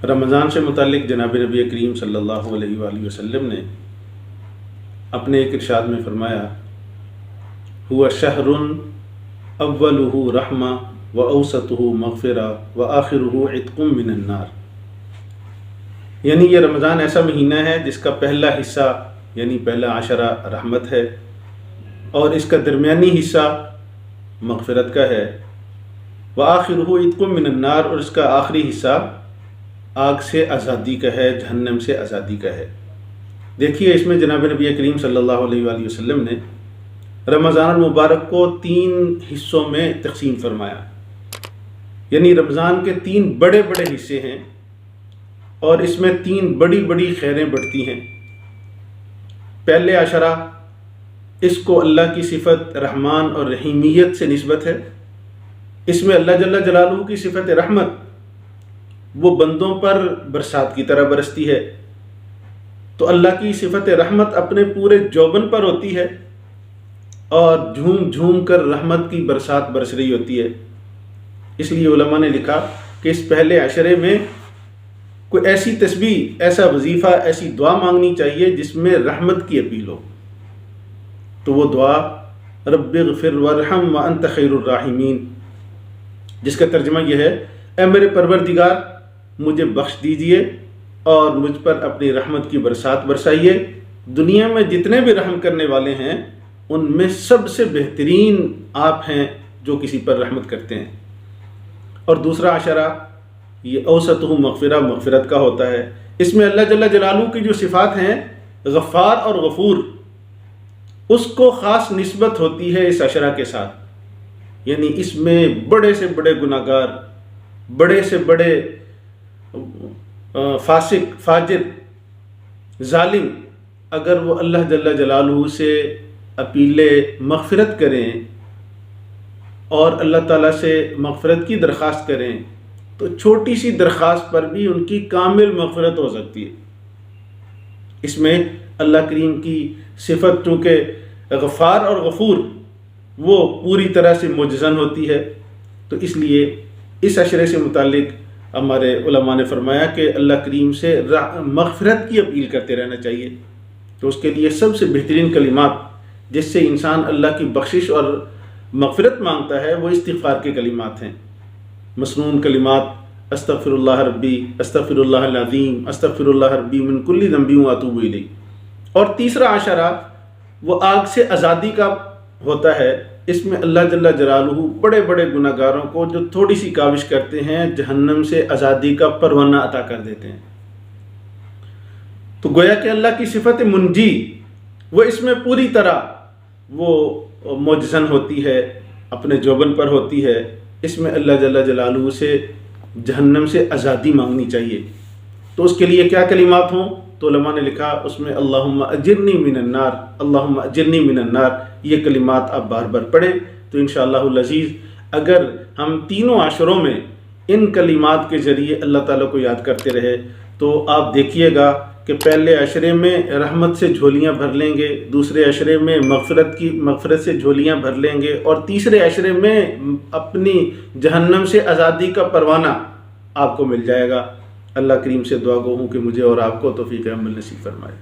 رمضان سے متعلق جناب نبی کریم صلی اللہ علیہ وآلہ وسلم نے اپنے ایک ارشاد میں فرمایا، ہوا شہر اولہ رحمہ و اوسطہ مغفرہ و آخرہ عتق من النار، یعنی یہ رمضان ایسا مہینہ ہے جس کا پہلا حصہ یعنی پہلا عشرہ رحمت ہے، اور اس کا درمیانی حصہ مغفرت کا ہے، وآخرہ عتق من النار، اور اس کا آخری حصہ آگ سے آزادی کا ہے، جہنم سے آزادی کا ہے۔ دیکھیے اس میں جناب نبی کریم صلی اللہ علیہ وآلہ وسلم نے رمضان المبارک کو 3 حصوں میں تقسیم فرمایا، یعنی رمضان کے 3 بڑے بڑے حصے ہیں اور اس میں 3 بڑی بڑی خیریں بڑھتی ہیں۔ پہلے عشرہ، اس کو اللہ کی صفت رحمان اور رحیمیت سے نسبت ہے، اس میں اللہ جل جلالہ کی صفت رحمت وہ بندوں پر برسات کی طرح برستی ہے، تو اللہ کی صفت رحمت اپنے پورے جوبن پر ہوتی ہے اور جھوم جھوم کر رحمت کی برسات برس رہی ہوتی ہے۔ اس لیے علماء نے لکھا کہ اس پہلے عشرے میں کوئی ایسی تسبیح، ایسا وظیفہ، ایسی دعا مانگنی چاہیے جس میں رحمت کی اپیل ہو، تو وہ دعا رب اغفر وارحم وانت خیر الراحمین، جس کا ترجمہ یہ ہے، اے میرے پروردگار مجھے بخش دیجئے اور مجھ پر اپنی رحمت کی برسات برسائیے، دنیا میں جتنے بھی رحم کرنے والے ہیں ان میں سب سے بہترین آپ ہیں جو کسی پر رحمت کرتے ہیں۔ اور دوسرا عشرہ یہ اوسطہ مغفرہ، مغفرت کا ہوتا ہے، اس میں اللہ جل جلالہ کی جو صفات ہیں غفار اور غفور، اس کو خاص نسبت ہوتی ہے اس عشرہ کے ساتھ، یعنی اس میں بڑے سے بڑے گناہ گار، بڑے سے بڑے فاسق، فاجر، ظالم، اگر وہ اللہ جل جلالہ سے اپیل مغفرت کریں اور اللہ تعالیٰ سے مغفرت کی درخواست کریں تو چھوٹی سی درخواست پر بھی ان کی کامل مغفرت ہو سکتی ہے۔ اس میں اللہ کریم کی صفت چونکہ غفار اور غفور وہ پوری طرح سے معجزن ہوتی ہے، تو اس لیے اس عشرے سے متعلق ہمارے علماء نے فرمایا کہ اللہ کریم سے مغفرت کی اپیل کرتے رہنا چاہیے، تو اس کے لیے سب سے بہترین کلمات جس سے انسان اللہ کی بخشش اور مغفرت مانگتا ہے وہ استغفار کے کلمات ہیں، مسنون کلمات، استغفر اللہ ربی، استغفر اللہ العظیم، استغفر اللہ ربی من کل ذنب واتوب الیہ۔ اور تیسرا عشرہ وہ آگ سے آزادی کا ہوتا ہے، اس میں اللہ جل جلالہ بڑے بڑے گناہ گاروں کو جو تھوڑی سی کاوش کرتے ہیں جہنم سے آزادی کا پروانہ عطا کر دیتے ہیں۔ تو گویا کہ اللہ کی صفت منجی وہ اس میں پوری طرح وہ معجزن ہوتی ہے، اپنے جوبن پر ہوتی ہے، اس میں اللہ جل جلالہ سے جہنم سے آزادی مانگنی چاہیے۔ تو اس کے لیے کیا کلمات ہوں؟ تو علماء نے لکھا اس میں اللہم اجرنی من النار، اللہم اجرنی من النار، یہ کلمات آپ بار بار پڑھیں تو انشاءاللہ العزیز اگر ہم تینوں عشروں میں ان کلمات کے ذریعے اللہ تعالیٰ کو یاد کرتے رہے تو آپ دیکھیے گا کہ پہلے عشرے میں رحمت سے جھولیاں بھر لیں گے، دوسرے عشرے میں مغفرت سے جھولیاں بھر لیں گے، اور تیسرے عشرے میں اپنی جہنم سے آزادی کا پروانہ آپ کو مل جائے گا۔ اللہ کریم سے دعا گو ہوں کہ مجھے اور آپ کو توفیق عمل نصیب فرمائے۔